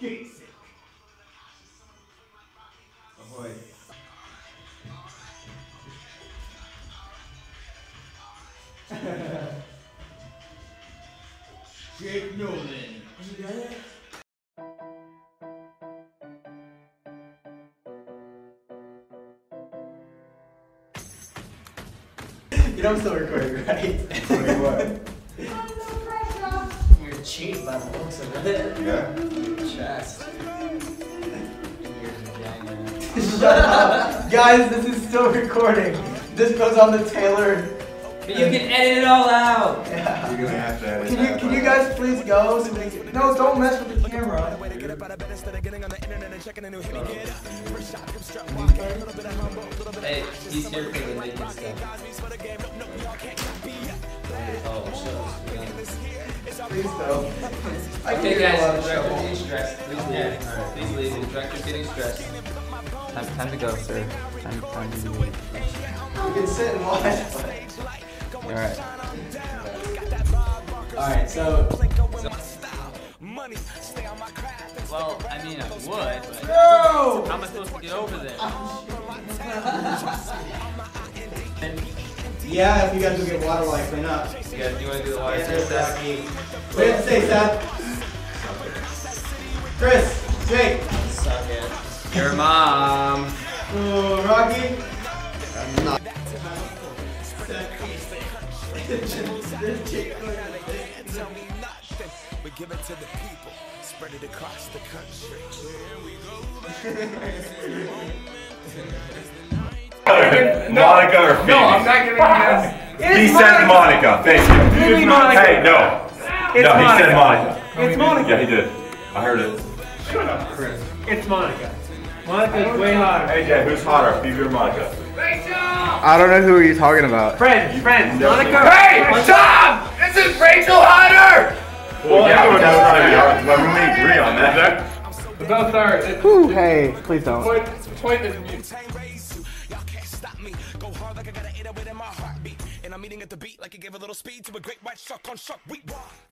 Basic. Ahoy. Jake Nolan. You got it? You know I'm still recording, right? What? You're cheap by the looks of it. Yeah? Your chest. Your vagina. Shut up! Guys, this is still recording. This goes on the Taylor. But you can edit it all out! Yeah. You're gonna have to edit Can you guys please go so we can... No, don't mess with the camera. Hey, he's here for the naked stuff. Oh, shit. Please don't. Okay guys, the director's getting stressed. Please leave. The director's getting stressed. Time to go, sir. Time to leave. You can sit and watch, but... Alright. Alright, so... Well, I mean, I would, but No! how am I supposed to get over there? Yeah, if you guys will get water while I clean up. You guys, do you want to do the water Yeah, test? Rocky. What do you have to say, Seth? Chris, Jake. Suck it. Your mom. Ooh, Rocky. I'm not. We give it to the people, spread it across the country. Monica or Phoebe? No, I'm not giving you this. He said Monica. Thank you. Give me Monica. Hey, no. It's No, he Monica. said Monica. It's Monica. Yeah, he did. I heard it. Shut up, Chris. It's Monica. Monica's way hotter. AJ, who's hotter, Phoebe or Monica? I don't know who you're talking about. Friends. Monica. Hey, stop! This is Rachel Hunter! Well, yeah, but that's not we agree on that. We'll go third. Whew, hey, please don't. Point is mute. Y'all can't stop me. Go hard like I gotta eat it within my heartbeat. And I'm eating at the beat like it gave a little speed to a great white shark on shark week.